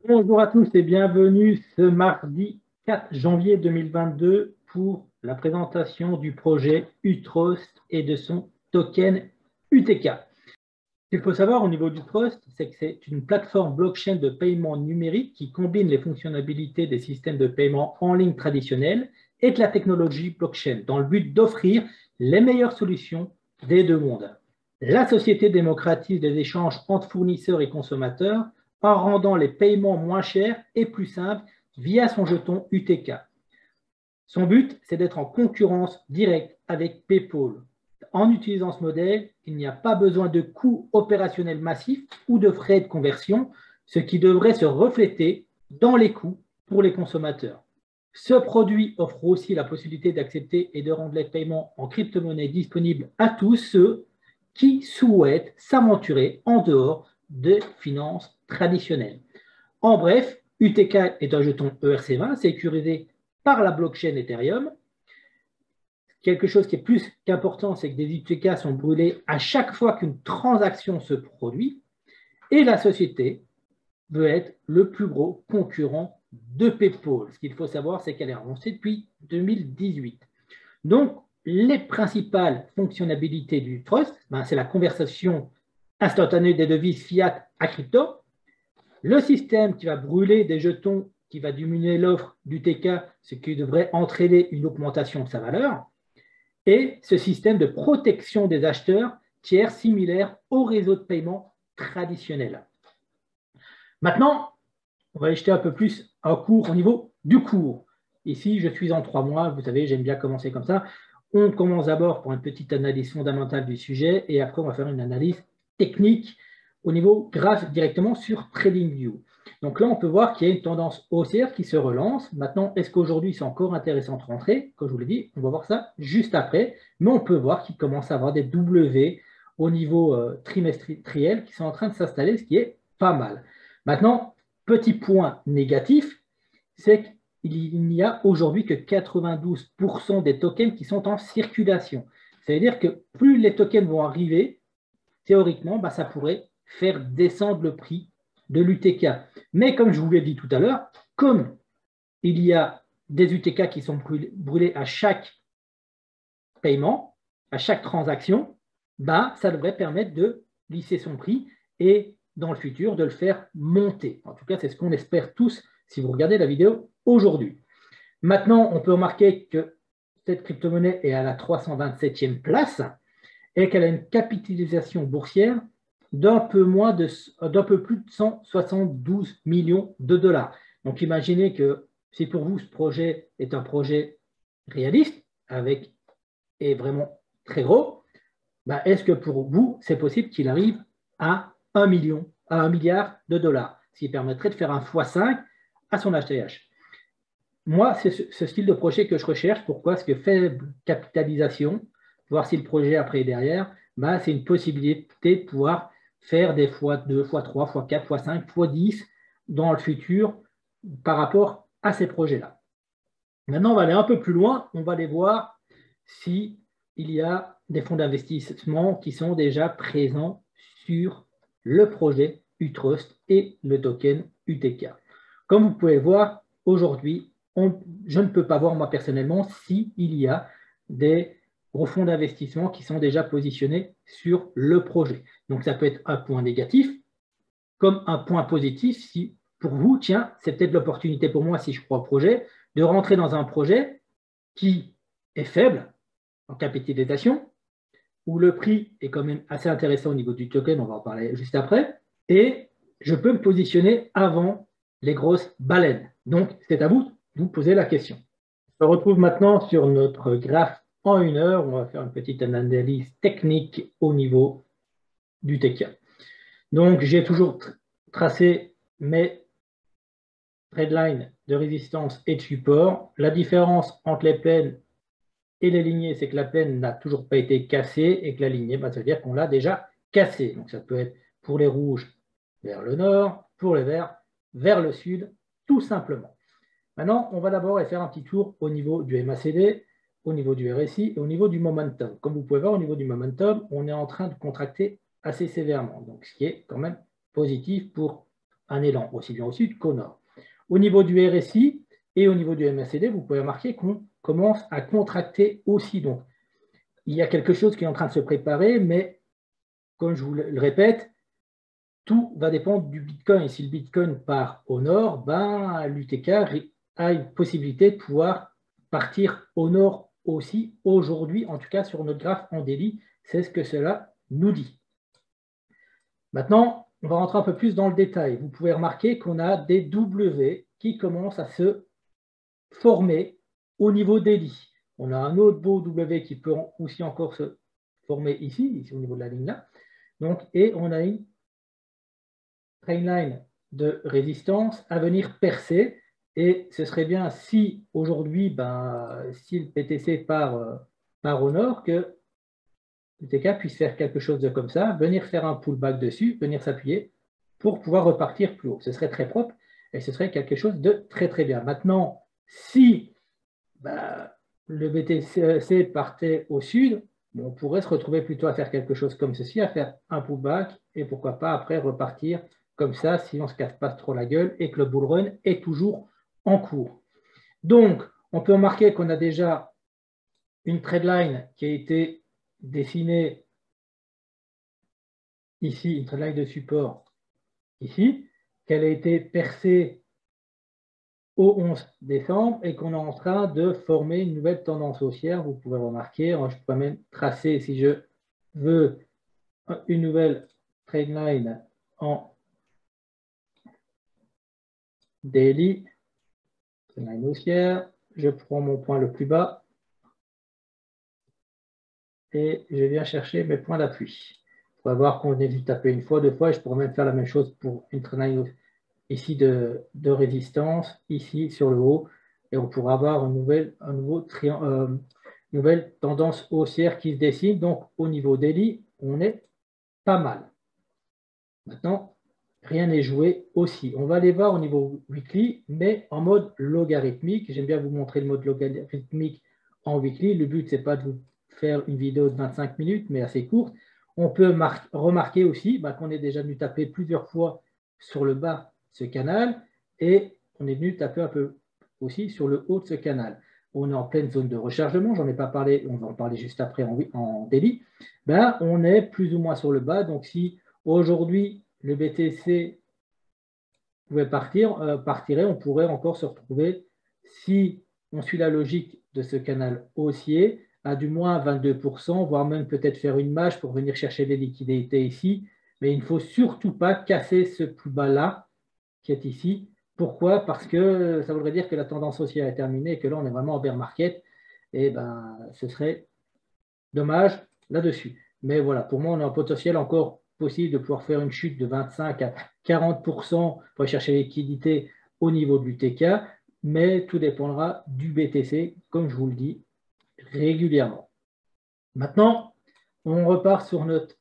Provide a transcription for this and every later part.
Bonjour à tous et bienvenue ce mardi 4 janvier 2022 pour la présentation du projet UTrust et de son token UTK. Ce qu'il faut savoir au niveau du Trust, c'est que c'est une plateforme blockchain de paiement numérique qui combine les fonctionnalités des systèmes de paiement en ligne traditionnels et de la technologie blockchain dans le but d'offrir les meilleures solutions des deux mondes. La société démocratise les échanges entre fournisseurs et consommateurs en rendant les paiements moins chers et plus simples via son jeton UTK. Son but, c'est d'être en concurrence directe avec PayPal. En utilisant ce modèle, il n'y a pas besoin de coûts opérationnels massifs ou de frais de conversion, ce qui devrait se refléter dans les coûts pour les consommateurs. Ce produit offre aussi la possibilité d'accepter et de rendre les paiements en crypto-monnaie disponibles à tous ceux qui souhaitent s'aventurer en dehors des finances traditionnelles. En bref, UTK est un jeton ERC20 sécurisé par la blockchain Ethereum. Quelque chose qui est plus qu'important, c'est que des UTK sont brûlés à chaque fois qu'une transaction se produit et la société veut être le plus gros concurrent de PayPal. Ce qu'il faut savoir, c'est qu'elle est lancée depuis 2018. Donc, les principales fonctionnalités du Trust, c'est la conversion instantanée des devises fiat à crypto, le système qui va brûler des jetons, qui va diminuer l'offre d'UTK, ce qui devrait entraîner une augmentation de sa valeur, et ce système de protection des acheteurs tiers similaire au réseau de paiement traditionnel. Maintenant, on va jeter un peu plus un cours au niveau du cours. Ici, je suis en 3 mois, vous savez, j'aime bien commencer comme ça. On commence d'abord pour une petite analyse fondamentale du sujet et après, on va faire une analyse technique au niveau graphe directement sur TradingView. Donc là, on peut voir qu'il y a une tendance haussière qui se relance. Maintenant, est-ce qu'aujourd'hui, c'est encore intéressant de rentrer? Comme je vous l'ai dit, on va voir ça juste après. Mais on peut voir qu'il commence à avoir des W au niveau trimestriel qui sont en train de s'installer, ce qui est pas mal. Maintenant, petit point négatif, c'est qu'il n'y a aujourd'hui que 92% des tokens qui sont en circulation. Ça veut dire que plus les tokens vont arriver, théoriquement, ça pourrait faire descendre le prix de l'UTK. Mais comme je vous l'ai dit tout à l'heure, comme il y a des UTK qui sont brûlés à chaque paiement, à chaque transaction, ça devrait permettre de lisser son prix et dans le futur de le faire monter. En tout cas, c'est ce qu'on espère tous si vous regardez la vidéo aujourd'hui. Maintenant, on peut remarquer que cette crypto-monnaie est à la 327e place et qu'elle a une capitalisation boursière d'un peu plus de 172 millions de dollars. Donc imaginez que si pour vous ce projet est un projet réaliste et vraiment très gros, est-ce que pour vous c'est possible qu'il arrive à 1 milliard de dollars, ce qui permettrait de faire un x5 à son HTH. Moi, c'est ce style de projet que je recherche. Pourquoi? Parce que faible capitalisation, voir si le projet après est derrière, c'est une possibilité de pouvoir faire des x2, x3, x4, x5, x10 dans le futur par rapport à ces projets-là. Maintenant, on va aller un peu plus loin. On va aller voir s'il y a des fonds d'investissement qui sont déjà présents sur le projet UTrust et le token UTK. Comme vous pouvez le voir, aujourd'hui, je ne peux pas voir moi personnellement s'il y a des gros fonds d'investissement qui sont déjà positionnés sur le projet. Donc ça peut être un point négatif, comme un point positif si pour vous, tiens, c'est peut-être l'opportunité pour moi si je crois au projet, de rentrer dans un projet qui est faible en capitalisation, où le prix est quand même assez intéressant au niveau du token, on va en parler juste après, et je peux me positionner avant les grosses baleines. Donc, c'est à vous de vous poser la question. On se retrouve maintenant sur notre graphe en 1 heure. On va faire une petite analyse technique au niveau du TK. Donc, j'ai toujours tracé mes trendlines de résistance et de support. La différence entre les plaines et les lignées, c'est que la plaine n'a toujours pas été cassée et que la lignée, ça veut dire qu'on l'a déjà cassée. Donc, ça peut être pour les rouges vers le nord, pour les verts vers le sud, tout simplement. Maintenant, on va d'abord faire un petit tour au niveau du MACD, au niveau du RSI et au niveau du momentum. Comme vous pouvez voir, au niveau du momentum, on est en train de contracter assez sévèrement, donc ce qui est quand même positif pour un élan aussi bien au sud qu'au nord. Au niveau du RSI et au niveau du MACD, vous pouvez remarquer qu'on commence à contracter aussi. Donc, il y a quelque chose qui est en train de se préparer, mais comme je vous le répète, tout va dépendre du Bitcoin. Et si le Bitcoin part au nord, ben, l'UTK a une possibilité de pouvoir partir au nord aussi aujourd'hui, en tout cas sur notre graphe en daily, c'est ce que cela nous dit. Maintenant, on va rentrer un peu plus dans le détail. Vous pouvez remarquer qu'on a des W qui commencent à se former au niveau daily. On a un autre beau W qui peut aussi encore se former ici au niveau de la ligne là. Donc, et on a une trendline de résistance à venir percer. Et ce serait bien si aujourd'hui, si le PTC part au nord, que l'UTK puisse faire quelque chose de comme ça, venir faire un pullback dessus, venir s'appuyer pour pouvoir repartir plus haut. Ce serait très propre et ce serait quelque chose de très très bien. Maintenant, si le BTC partait au sud, on pourrait se retrouver plutôt à faire quelque chose comme ceci, à faire un pullback et pourquoi pas après repartir comme ça si on ne se casse pas trop la gueule et que le bull run est toujours en cours. Donc, on peut remarquer qu'on a déjà une trendline qui a été dessinée ici, une trendline de support ici, qu'elle a été percée au 11 décembre et qu'on est en train de former une nouvelle tendance haussière. Vous pouvez remarquer, je pourrais même tracer, si je veux, une nouvelle trendline en daily, trendline haussière. Je prends mon point le plus bas et je viens chercher mes points d'appui. On va voir qu'on est dû taper une fois, deux fois, et je pourrais même faire la même chose pour une trendline ici de résistance, ici sur le haut, et on pourra avoir une nouvelle tendance haussière qui se dessine. Donc au niveau daily, on est pas mal. Maintenant, rien n'est joué aussi. On va aller voir au niveau weekly, mais en mode logarithmique. J'aime bien vous montrer le mode logarithmique en weekly. Le but, ce n'est pas de vous faire une vidéo de 25 minutes, mais assez courte. On peut remarquer aussi qu'on est déjà venu taper plusieurs fois sur le bas de ce canal et on est venu taper un peu aussi sur le haut de ce canal. On est en pleine zone de rechargement, j'en ai pas parlé, on va en parler juste après en daily. On est plus ou moins sur le bas, donc si aujourd'hui le BTC pouvait partirait, on pourrait encore se retrouver, si on suit la logique de ce canal haussier, à du moins 22%, voire même peut-être faire une mâche pour venir chercher des liquidités ici. Mais il ne faut surtout pas casser ce plus bas-là, qui est ici. Pourquoi? Parce que ça voudrait dire que la tendance haussière est terminée et que là, on est vraiment en bear market. Et ce serait dommage là-dessus. Mais voilà, pour moi, on a un potentiel encore possible de pouvoir faire une chute de 25 à 40% pour aller chercher les liquidités au niveau du TK, mais tout dépendra du BTC, comme je vous le dis régulièrement. Maintenant, on repart sur notre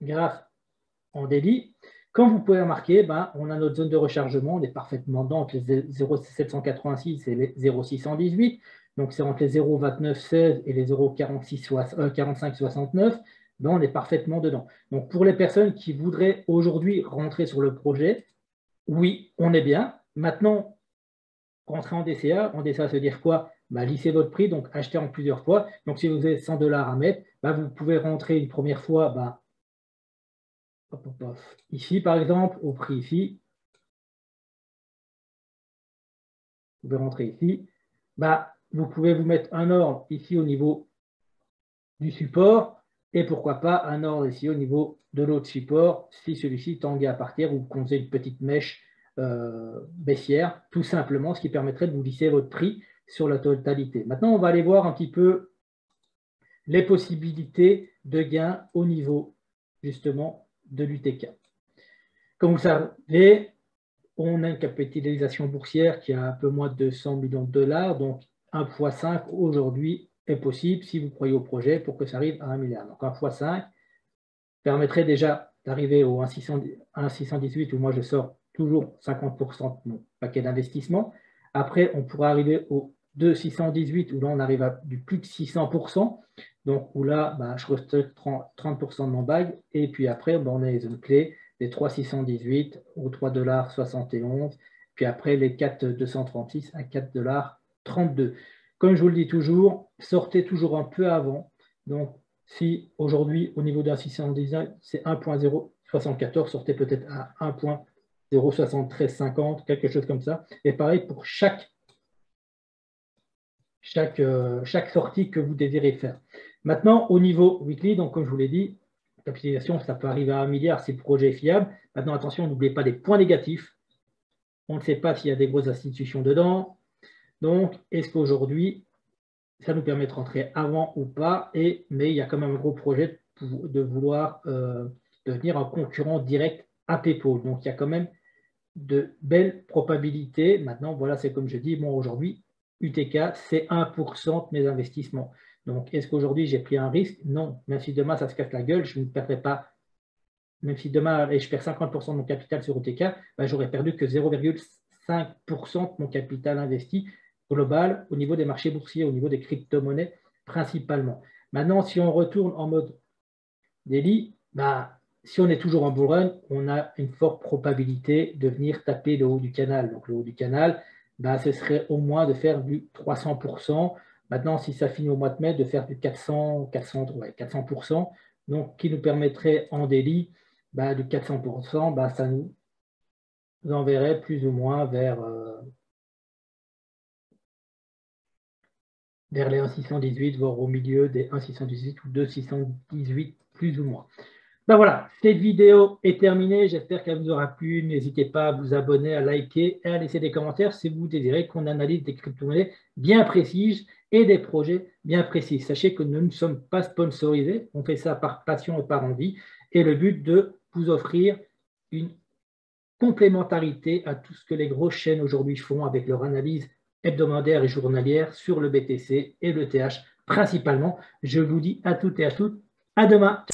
graphe en daily. Comme vous pouvez remarquer, on a notre zone de rechargement, on est parfaitement dans entre les 0,786 et les 0,618. Donc, c'est entre les 0,2916 et les 0,4569. On est parfaitement dedans. Donc, pour les personnes qui voudraient aujourd'hui rentrer sur le projet, oui, on est bien. Maintenant, rentrer en DCA, ça veut dire quoi? Lissez votre prix, donc achetez en plusieurs fois. Donc, si vous avez 100 $ à mettre, vous pouvez rentrer une première fois ici, par exemple, au prix ici. Vous pouvez rentrer ici. Vous pouvez vous mettre un ordre ici au niveau du support et pourquoi pas un ordre ici au niveau de l'autre support si celui-ci tanguait à partir ou qu'on faisait une petite mèche baissière, tout simplement, ce qui permettrait de vous lisser votre prix sur la totalité. Maintenant, on va aller voir un petit peu les possibilités de gain au niveau justement de l'UTK. Comme vous savez, on a une capitalisation boursière qui a un peu moins de 200 millions de $, donc 1 x 5 aujourd'hui est possible si vous croyez au projet pour que ça arrive à 1 milliard. Donc 1 x 5 permettrait déjà d'arriver au 1,618 où moi je sors toujours 50% de mon paquet d'investissement. Après, on pourra arriver au 2,618 où là on arrive à du plus de 600%. Donc où là, je restructure 30% de mon bag. Et puis après, on a les zones clés les 3,618 au 3,71 $, puis après les 4,236 à 4,32 $. Comme je vous le dis toujours, sortez toujours un peu avant. Donc, si aujourd'hui, au niveau d'un 619, c'est 1,074, sortez peut-être à 1,07350, quelque chose comme ça. Et pareil pour chaque sortie que vous désirez faire. Maintenant, au niveau weekly, donc comme je vous l'ai dit, capitalisation, ça peut arriver à 1 milliard si le projet est fiable. Maintenant, attention, n'oubliez pas les points négatifs. On ne sait pas s'il y a des grosses institutions dedans. Donc, est-ce qu'aujourd'hui, ça nous permet de rentrer avant ou pas, mais il y a quand même un gros projet de vouloir devenir un concurrent direct à PayPal. Donc, il y a quand même de belles probabilités. Maintenant, voilà, c'est comme je dis, bon, aujourd'hui, UTK, c'est 1% de mes investissements. Donc, est-ce qu'aujourd'hui, j'ai pris un risque? Non. Même si demain, ça se casse la gueule, je ne perdrai pas. Même si demain, je perds 50% de mon capital sur UTK, ben, j'aurais perdu que 0,5% de mon capital investi global au niveau des marchés boursiers, au niveau des crypto-monnaies principalement. Maintenant, si on retourne en mode daily, ben, si on est toujours en bull run, on a une forte probabilité de venir taper le haut du canal. Donc le haut du canal, ben, ce serait au moins de faire du 300%. Maintenant, si ça finit au mois de mai, de faire du 400%. Donc, qui nous permettrait en daily, ben, du 400%, ben, ça nous enverrait plus ou moins vers les 1,618, voire au milieu des 1,618 ou 2,618, plus ou moins. Ben voilà, cette vidéo est terminée. J'espère qu'elle vous aura plu. N'hésitez pas à vous abonner, à liker et à laisser des commentaires si vous désirez qu'on analyse des crypto-monnaies bien précises et des projets bien précis. Sachez que nous ne sommes pas sponsorisés. On fait ça par passion et par envie. Et le but de vous offrir une complémentarité à tout ce que les grosses chaînes aujourd'hui font avec leur analyse hebdomadaire et journalière sur le BTC et le TH principalement. Je vous dis à toutes et à toutes, à demain.